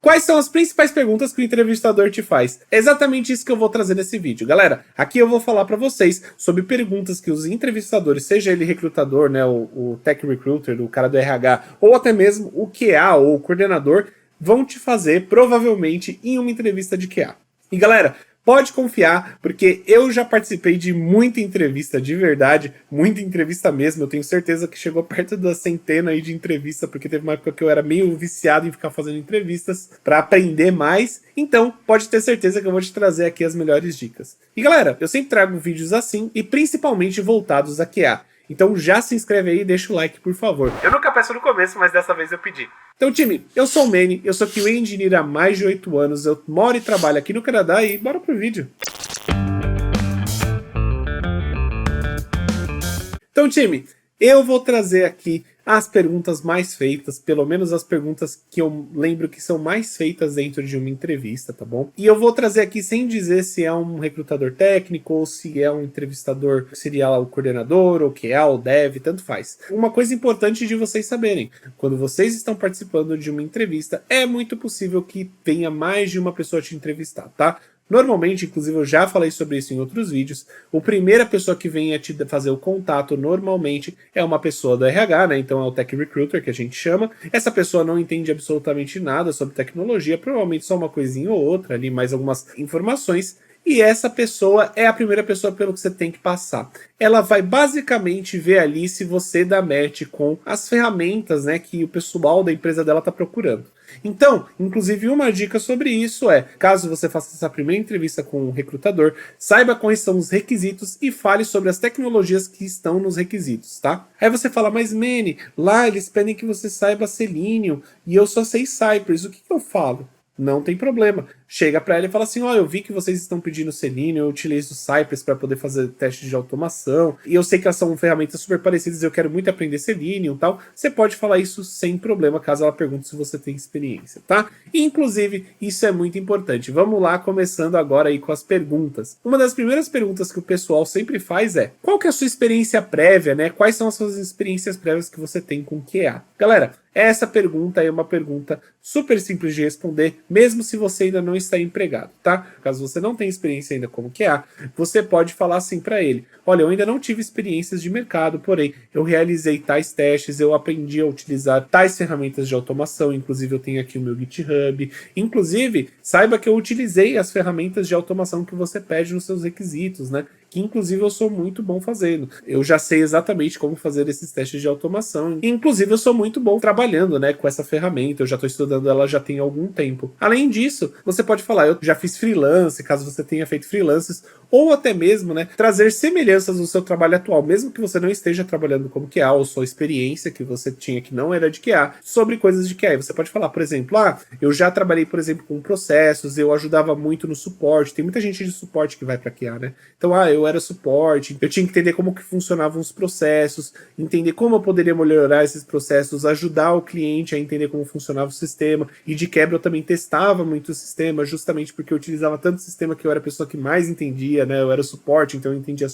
Quais são as principais perguntas que o entrevistador te faz? É exatamente isso que eu vou trazer nesse vídeo. Galera, aqui eu vou falar para vocês sobre perguntas que os entrevistadores, seja ele recrutador, né, o tech recruiter, o cara do RH, ou até mesmo o QA ou o coordenador, vão te fazer provavelmente em uma entrevista de QA. E galera, pode confiar, porque eu já participei de muita entrevista de verdade, muita entrevista mesmo. Eu tenho certeza que chegou perto da centena aí de entrevista, porque teve uma época que eu era meio viciado em ficar fazendo entrevistas para aprender mais. Então, pode ter certeza que eu vou te trazer aqui as melhores dicas. E galera, eu sempre trago vídeos assim e principalmente voltados a QA. Então já se inscreve aí e deixa o like, por favor. Eu nunca peço no começo, mas dessa vez eu pedi. Então, time, eu sou o Manny, eu sou QA Engineer há mais de 8 anos, eu moro e trabalho aqui no Canadá e bora pro vídeo. Então, time, eu vou trazer aqui as perguntas mais feitas, pelo menos as perguntas que eu lembro que são mais feitas dentro de uma entrevista, tá bom? E eu vou trazer aqui sem dizer se é um recrutador técnico ou se é um entrevistador, seria lá o coordenador, ou QA, ou dev, tanto faz. Uma coisa importante de vocês saberem, quando vocês estão participando de uma entrevista, é muito possível que venha mais de uma pessoa te entrevistar, tá? Normalmente, inclusive eu já falei sobre isso em outros vídeos, a primeira pessoa que vem a te fazer o contato normalmente é uma pessoa do RH, né? Então é o Tech Recruiter que a gente chama. Essa pessoa não entende absolutamente nada sobre tecnologia, provavelmente só uma coisinha ou outra ali, mais algumas informações. E essa pessoa é a primeira pessoa pelo que você tem que passar. Ela vai basicamente ver ali se você dá match com as ferramentas, né, que o pessoal da empresa dela está procurando. Então, inclusive uma dica sobre isso é, caso você faça essa primeira entrevista com o recrutador, saiba quais são os requisitos e fale sobre as tecnologias que estão nos requisitos, tá? Aí você fala, mas Manny, lá eles pedem que você saiba Selenium e eu só sei Cypress, o que eu falo? Não tem problema. Chega para ela e fala assim, ó, eu vi que vocês estão pedindo Selenium, eu utilizo o Cypress para poder fazer testes de automação, e eu sei que elas são ferramentas super parecidas, eu quero muito aprender Selenium e tal. Você pode falar isso sem problema, caso ela pergunte se você tem experiência, tá? E, inclusive, isso é muito importante. Vamos lá, começando agora aí com as perguntas. Uma das primeiras perguntas que o pessoal sempre faz é, qual que é a sua experiência prévia, né? Quais são as suas experiências prévias que você tem com QA? Galera, essa pergunta é uma pergunta super simples de responder, mesmo se você ainda não está empregado, tá? Caso você não tenha experiência ainda como QA, você pode falar assim para ele, olha, eu ainda não tive experiências de mercado, porém, eu realizei tais testes, eu aprendi a utilizar tais ferramentas de automação, inclusive eu tenho aqui o meu GitHub, inclusive, saiba que eu utilizei as ferramentas de automação que você pede nos seus requisitos, né? Que inclusive eu sou muito bom fazendo. Eu já sei exatamente como fazer esses testes de automação. E, inclusive eu sou muito bom trabalhando, né, com essa ferramenta. Eu já estou estudando ela já tem algum tempo. Além disso, você pode falar, eu já fiz freelance, caso você tenha feito freelances, ou até mesmo, né, trazer semelhanças no seu trabalho atual, mesmo que você não esteja trabalhando como QA, ou sua experiência que você tinha que não era de QA, sobre coisas de QA. Você pode falar, por exemplo, eu já trabalhei, por exemplo, com processos, eu ajudava muito no suporte. Tem muita gente de suporte que vai para QA, né? Então, eu era suporte, eu tinha que entender como que funcionavam os processos, entender como eu poderia melhorar esses processos, ajudar o cliente a entender como funcionava o sistema, e de quebra eu também testava muito o sistema, justamente porque eu utilizava tanto o sistema que eu era a pessoa que mais entendia, né? Eu era suporte, então eu entendia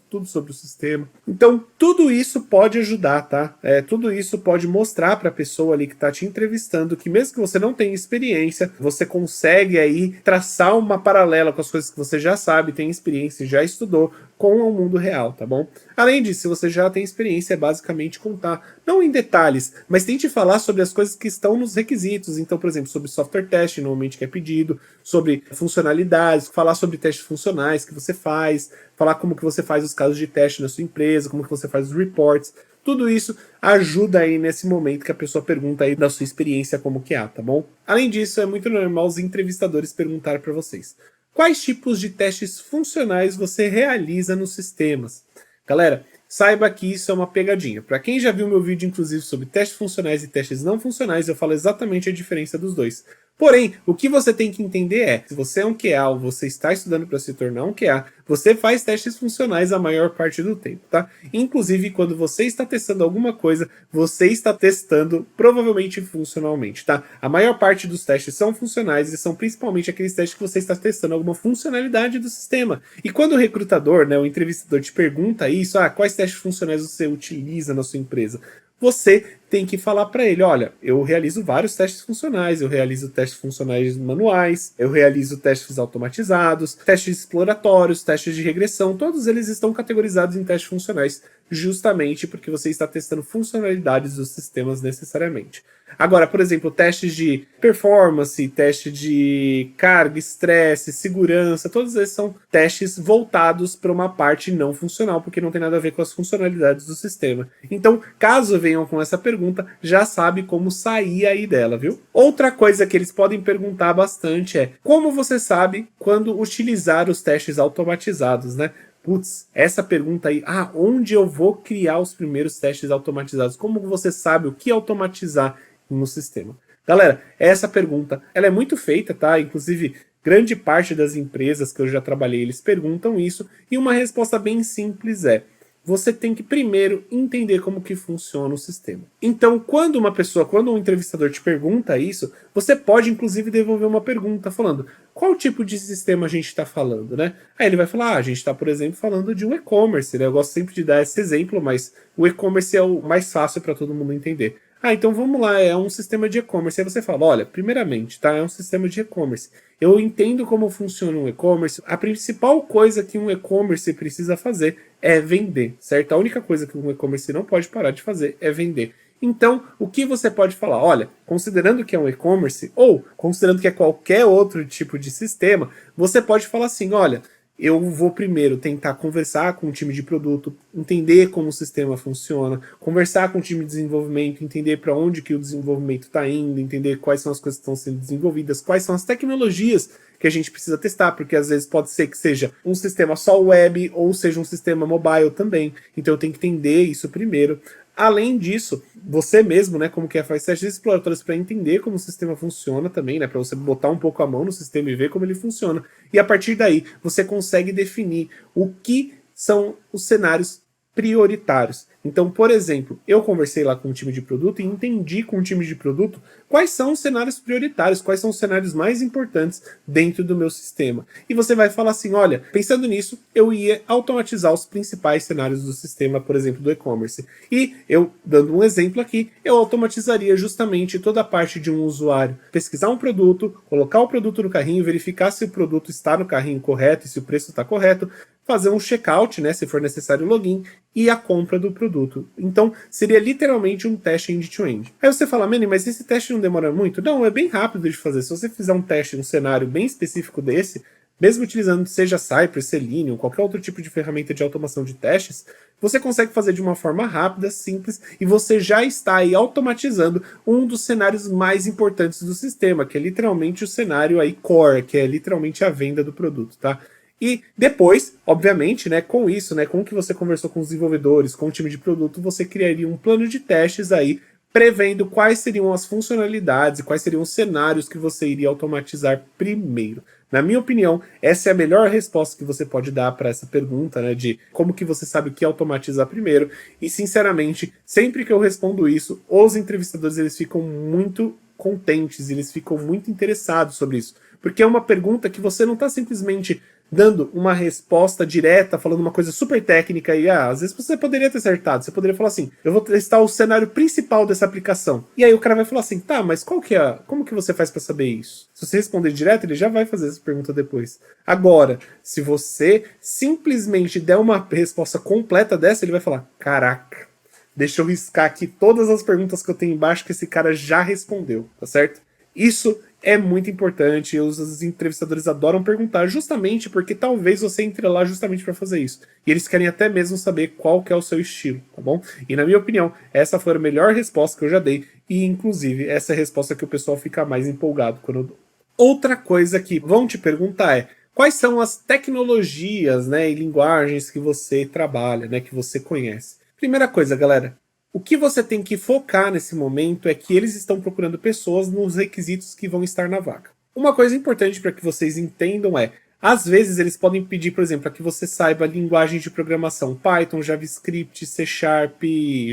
tudo sobre o sistema. Então, tudo isso pode ajudar, tá? Tudo isso pode mostrar para a pessoa ali que está te entrevistando que mesmo que você não tenha experiência, você consegue aí traçar uma paralela com as coisas que você já sabe, tem experiência, já estudou, com o mundo real, tá bom? Além disso, se você já tem experiência, é basicamente contar, não em detalhes, mas tente falar sobre as coisas que estão nos requisitos. Então, por exemplo, sobre software test, normalmente que é pedido, sobre funcionalidades, falar sobre testes funcionais que você faz, falar como que você faz os casos de teste na sua empresa, como que você faz os reports. Tudo isso ajuda aí nesse momento que a pessoa pergunta aí da sua experiência como QA, tá bom? Além disso, é muito normal os entrevistadores perguntar para vocês, quais tipos de testes funcionais você realiza nos sistemas? Galera, saiba que isso é uma pegadinha. Para quem já viu meu vídeo, inclusive, sobre testes funcionais e testes não funcionais, eu falo exatamente a diferença dos dois. Porém, o que você tem que entender é, se você é um QA ou você está estudando para se tornar um QA, você faz testes funcionais a maior parte do tempo, tá? Inclusive, quando você está testando alguma coisa, você está testando provavelmente funcionalmente, tá? A maior parte dos testes são funcionais e são principalmente aqueles testes que você está testando alguma funcionalidade do sistema. E quando o recrutador, né, o entrevistador te pergunta isso, quais testes funcionais você utiliza na sua empresa? Você tem que falar para ele, olha, eu realizo vários testes funcionais, eu realizo testes funcionais manuais, eu realizo testes automatizados, testes exploratórios, testes de regressão, todos eles estão categorizados em testes funcionais, justamente porque você está testando funcionalidades dos sistemas necessariamente. Agora, por exemplo, testes de performance, teste de carga, estresse, segurança, todos esses são testes voltados para uma parte não funcional, porque não tem nada a ver com as funcionalidades do sistema. Então, caso venham com essa pergunta, já sabe como sair aí dela, viu? Outra coisa que eles podem perguntar bastante é: como você sabe quando utilizar os testes automatizados, né? Putz, essa pergunta aí, onde eu vou criar os primeiros testes automatizados? Como você sabe o que automatizar no sistema? Galera, essa pergunta, ela é muito feita, tá? Inclusive, grande parte das empresas que eu já trabalhei, eles perguntam isso, e uma resposta bem simples é: você tem que primeiro entender como que funciona o sistema. Então, quando um entrevistador te pergunta isso, você pode inclusive devolver uma pergunta falando: qual tipo de sistema a gente está falando, né? Aí ele vai falar: a gente está, por exemplo, falando de um e-commerce, né? Eu gosto sempre de dar esse exemplo, mas o e-commerce é o mais fácil para todo mundo entender. Então vamos lá, é um sistema de e-commerce. Aí você fala: olha, primeiramente, tá? É um sistema de e-commerce. Eu entendo como funciona um e-commerce. A principal coisa que um e-commerce precisa fazer é vender, certo? A única coisa que um e-commerce não pode parar de fazer é vender. Então, o que você pode falar? Olha, considerando que é um e-commerce, ou considerando que é qualquer outro tipo de sistema, você pode falar assim: olha, eu vou primeiro tentar conversar com o time de produto, entender como o sistema funciona, conversar com o time de desenvolvimento, entender para onde que o desenvolvimento está indo, entender quais são as coisas que estão sendo desenvolvidas, quais são as tecnologias que a gente precisa testar, porque às vezes pode ser que seja um sistema só web ou seja um sistema mobile também. Então eu tenho que entender isso primeiro. Além disso, você mesmo, né, como que é, faz testes exploratórios para entender como o sistema funciona também, né, para você botar um pouco a mão no sistema e ver como ele funciona. E a partir daí, você consegue definir o que são os cenários prioritários. Então, por exemplo, eu conversei lá com o time de produto e entendi com o time de produto quais são os cenários prioritários, quais são os cenários mais importantes dentro do meu sistema. E você vai falar assim: olha, pensando nisso, eu ia automatizar os principais cenários do sistema, por exemplo, do e-commerce. E eu, dando um exemplo aqui, eu automatizaria justamente toda a parte de um usuário pesquisar um produto, colocar o produto no carrinho, verificar se o produto está no carrinho correto e se o preço está correto, fazer um checkout, né, se for necessário login, e a compra do produto. Então, seria literalmente um teste end-to-end. Aí você fala: Manny, mas esse teste não demora muito? Não, é bem rápido de fazer. Se você fizer um teste num cenário bem específico desse, mesmo utilizando seja Cypress, Selenium, qualquer outro tipo de ferramenta de automação de testes, você consegue fazer de uma forma rápida, simples, e você já está aí automatizando um dos cenários mais importantes do sistema, que é literalmente o cenário aí core, que é literalmente a venda do produto, tá? E depois, obviamente, né, com isso, né, com o que você conversou com os desenvolvedores, com o time de produto, você criaria um plano de testes aí, prevendo quais seriam as funcionalidades, quais seriam os cenários que você iria automatizar primeiro. Na minha opinião, essa é a melhor resposta que você pode dar para essa pergunta, né, de como que você sabe o que automatizar primeiro. E, sinceramente, sempre que eu respondo isso, os entrevistadores eles ficam muito contentes, eles ficam muito interessados sobre isso. Porque é uma pergunta que você não está simplesmente dando uma resposta direta, falando uma coisa super técnica e às vezes você poderia ter acertado. Você poderia falar assim: eu vou testar o cenário principal dessa aplicação. E aí o cara vai falar assim: tá, mas como que você faz para saber isso? Se você responder direto, ele já vai fazer essa pergunta depois. Agora, se você simplesmente der uma resposta completa dessa, ele vai falar: caraca, deixa eu riscar aqui todas as perguntas que eu tenho embaixo que esse cara já respondeu, tá certo? Isso é muito importante, os entrevistadores adoram perguntar, justamente porque talvez você entre lá justamente para fazer isso. E eles querem até mesmo saber qual que é o seu estilo, tá bom? E na minha opinião, essa foi a melhor resposta que eu já dei, e inclusive essa é a resposta que o pessoal fica mais empolgado quando eu dou. Outra coisa que vão te perguntar é: quais são as tecnologias, né, e linguagens que você trabalha, né, que você conhece? Primeira coisa, galera, o que você tem que focar nesse momento é que eles estão procurando pessoas nos requisitos que vão estar na vaga. Uma coisa importante para que vocês entendam é: às vezes eles podem pedir, por exemplo, para que você saiba linguagem de programação Python, JavaScript, C Sharp,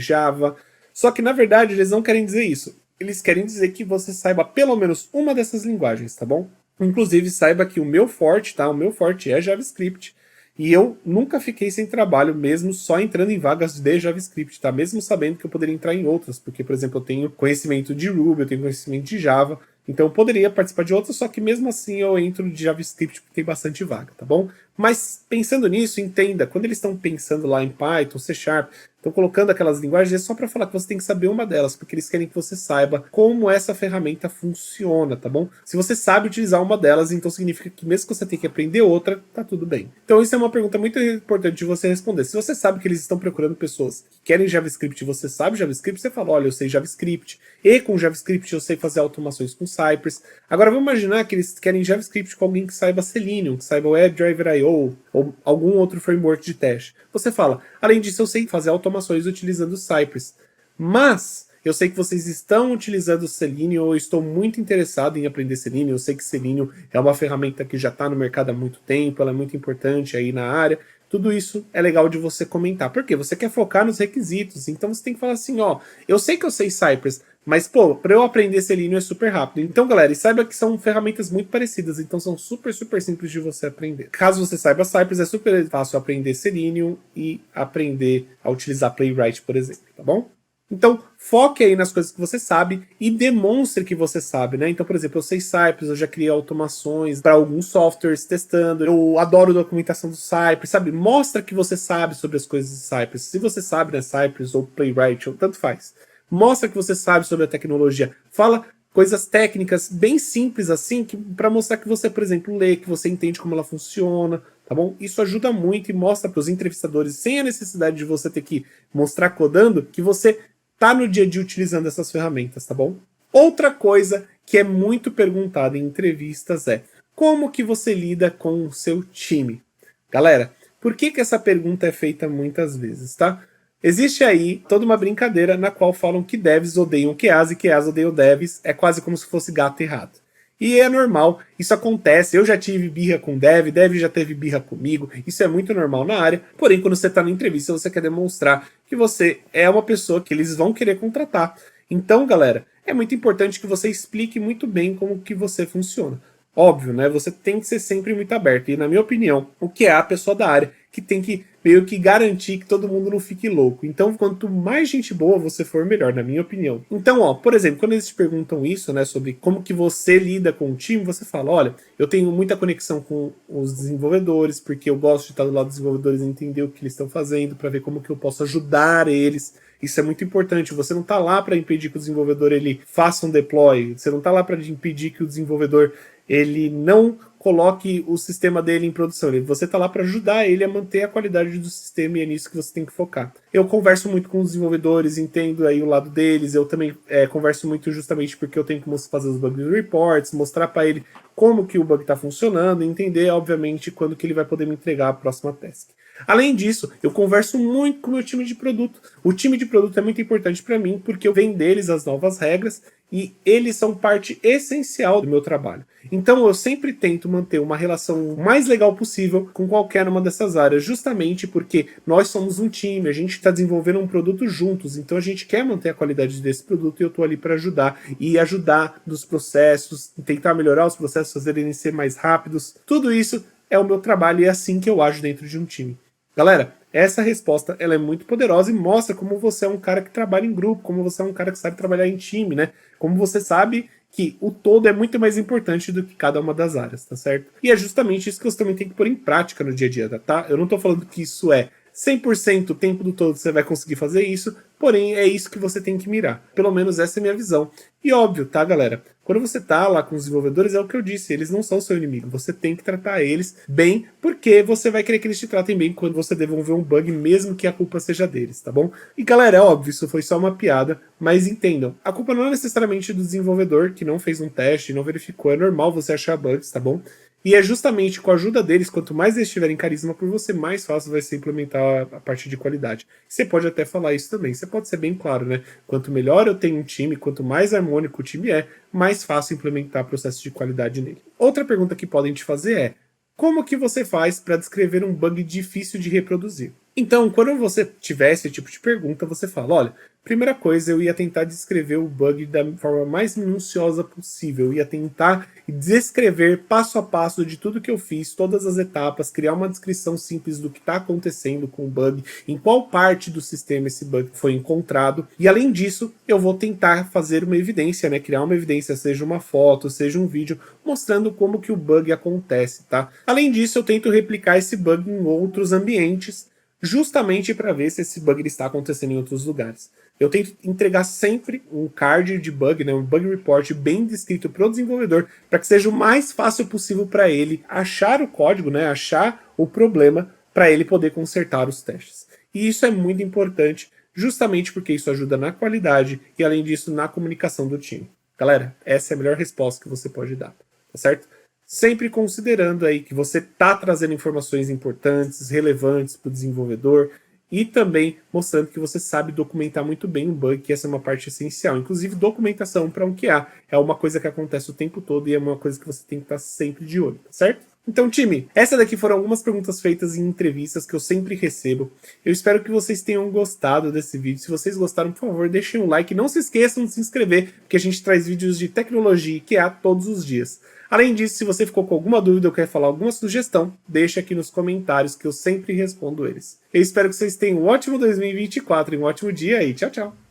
Java. Só que na verdade eles não querem dizer isso. Eles querem dizer que você saiba pelo menos uma dessas linguagens, tá bom? Inclusive saiba que o meu forte, tá? O meu forte é JavaScript. E eu nunca fiquei sem trabalho, mesmo só entrando em vagas de JavaScript, tá? Mesmo sabendo que eu poderia entrar em outras, porque, por exemplo, eu tenho conhecimento de Ruby, eu tenho conhecimento de Java, então eu poderia participar de outras, só que mesmo assim eu entro de JavaScript porque tem bastante vaga, tá bom? Mas pensando nisso, entenda, quando eles estão pensando lá em Python, C Sharp, estão colocando aquelas linguagens, é só para falar que você tem que saber uma delas, porque eles querem que você saiba como essa ferramenta funciona, tá bom? Se você sabe utilizar uma delas, então significa que mesmo que você tenha que aprender outra, tá tudo bem. Então isso é uma pergunta muito importante de você responder. Se você sabe que eles estão procurando pessoas que querem JavaScript e você sabe JavaScript, você fala, olha, eu sei JavaScript, e com JavaScript eu sei fazer automações com Cypress. Agora vamos imaginar que eles querem JavaScript com alguém que saiba Selenium, que saiba WebDriver.io, ou algum outro framework de teste. Você fala, além disso eu sei fazer automações utilizando Cypress, mas eu sei que vocês estão utilizando Selenium, ou estou muito interessado em aprender Selenium, eu sei que Selenium é uma ferramenta que já está no mercado há muito tempo, ela é muito importante aí na área. Tudo isso é legal de você comentar, porque você quer focar nos requisitos, então você tem que falar assim, ó, eu sei que eu sei Cypress, mas, pô, para eu aprender Selenium é super rápido. Então, galera, e saiba que são ferramentas muito parecidas, então são super, super simples de você aprender. Caso você saiba Cypress, é super fácil aprender Selenium e aprender a utilizar Playwright, por exemplo, tá bom? Então, foque aí nas coisas que você sabe e demonstre que você sabe, né? Então, por exemplo, eu sei Cypress, eu já criei automações para alguns softwares testando, eu adoro documentação do Cypress, sabe? Mostra que você sabe sobre as coisas de Cypress. Se você sabe, né, Cypress ou Playwright, ou tanto faz. Mostra que você sabe sobre a tecnologia. Fala coisas técnicas bem simples assim, para mostrar que você, por exemplo, lê, que você entende como ela funciona, tá bom? Isso ajuda muito e mostra para os entrevistadores, sem a necessidade de você ter que mostrar codando, que você tá no dia a dia utilizando essas ferramentas, tá bom? Outra coisa que é muito perguntada em entrevistas é como que você lida com o seu time? Galera, por que essa pergunta é feita muitas vezes, tá? Existe aí toda uma brincadeira na qual falam que devs odeiam QAs e QAs odeiam devs, é quase como se fosse gato e rato. E é normal, isso acontece, eu já tive birra com dev já teve birra comigo, isso é muito normal na área, porém quando você está na entrevista você quer demonstrar que você é uma pessoa que eles vão querer contratar. Então, galera, é muito importante que você explique muito bem como que você funciona. Óbvio, né? Você tem que ser sempre muito aberto. E, na minha opinião, o que é a pessoa da área que tem que meio que garantir que todo mundo não fique louco. Então, quanto mais gente boa você for, melhor, na minha opinião. Então, ó, por exemplo, quando eles te perguntam isso, né, sobre como que você lida com o time, você fala, olha, eu tenho muita conexão com os desenvolvedores, porque eu gosto de estar do lado dos desenvolvedores e entender o que eles estão fazendo, para ver como que eu posso ajudar eles. Isso é muito importante. Você não está lá para impedir que o desenvolvedor ele faça um deploy. Você não está lá para impedir que o desenvolvedor ele não coloque o sistema dele em produção. Você está lá para ajudar ele a manter a qualidade do sistema e é nisso que você tem que focar. Eu converso muito com os desenvolvedores, entendo aí o lado deles. Eu também converso muito justamente porque eu tenho que fazer os bug reports, mostrar para ele como que o bug está funcionando, entender, obviamente, quando que ele vai poder me entregar a próxima task. Além disso, eu converso muito com o meu time de produto. O time de produto é muito importante para mim porque eu venho deles as novas regras e eles são parte essencial do meu trabalho. Então eu sempre tento manter uma relação mais legal possível com qualquer uma dessas áreas, justamente porque nós somos um time, a gente está desenvolvendo um produto juntos, então a gente quer manter a qualidade desse produto e eu estou ali para ajudar e ajudar nos processos, tentar melhorar os processos, fazer eles ser mais rápidos. Tudo isso é o meu trabalho e é assim que eu ajo dentro de um time. Galera, essa resposta ela é muito poderosa e mostra como você é um cara que trabalha em grupo, como você é um cara que sabe trabalhar em time, né? Como você sabe que o todo é muito mais importante do que cada uma das áreas, tá certo? E é justamente isso que você também tem que pôr em prática no dia a dia, tá? Eu não tô falando que isso é 100% o tempo do todo você vai conseguir fazer isso, porém é isso que você tem que mirar. Pelo menos essa é a minha visão. E óbvio, tá, galera? Quando você tá lá com os desenvolvedores, é o que eu disse, eles não são seu inimigo. Você tem que tratar eles bem, porque você vai querer que eles te tratem bem quando você devolver um bug, mesmo que a culpa seja deles, tá bom? E galera, é óbvio, isso foi só uma piada, mas entendam, a culpa não é necessariamente do desenvolvedor que não fez um teste, não verificou, é normal você achar bugs, tá bom? E é justamente com a ajuda deles, quanto mais eles tiverem carisma por você, mais fácil vai ser implementar a parte de qualidade. Você pode até falar isso também, você pode ser bem claro, né? Quanto melhor eu tenho um time, quanto mais harmônico o time é, mais fácil implementar processo de qualidade nele. Outra pergunta que podem te fazer é, como que você faz para descrever um bug difícil de reproduzir? Então, quando você tiver esse tipo de pergunta, você fala, olha, Primeira coisa, eu ia tentar descrever o bug da forma mais minuciosa possível. Eu ia tentar descrever passo a passo de tudo que eu fiz, todas as etapas, criar uma descrição simples do que está acontecendo com o bug, em qual parte do sistema esse bug foi encontrado. E além disso, eu vou tentar fazer uma evidência, né? Criar uma evidência, seja uma foto, seja um vídeo, mostrando como que o bug acontece, tá? Além disso, eu tento replicar esse bug em outros ambientes, justamente para ver se esse bug está acontecendo em outros lugares. Eu tento entregar sempre um card de bug, né, um bug report bem descrito para o desenvolvedor, para que seja o mais fácil possível para ele achar o código, né, achar o problema, para ele poder consertar os testes. E isso é muito importante, justamente porque isso ajuda na qualidade e, além disso, na comunicação do time. Galera, essa é a melhor resposta que você pode dar, tá certo? Sempre considerando aí que você está trazendo informações importantes, relevantes para o desenvolvedor, e também mostrando que você sabe documentar muito bem um bug, que essa é uma parte essencial. Inclusive, documentação para um QA é uma coisa que acontece o tempo todo e é uma coisa que você tem que estar sempre de olho, tá certo? Então, time, essa daqui foram algumas perguntas feitas em entrevistas que eu sempre recebo. Eu espero que vocês tenham gostado desse vídeo. Se vocês gostaram, por favor, deixem um like. Não se esqueçam de se inscrever, porque a gente traz vídeos de tecnologia e QA todos os dias. Além disso, se você ficou com alguma dúvida ou quer falar alguma sugestão, deixa aqui nos comentários que eu sempre respondo eles. Eu espero que vocês tenham um ótimo 2024 e um ótimo dia e tchau, tchau!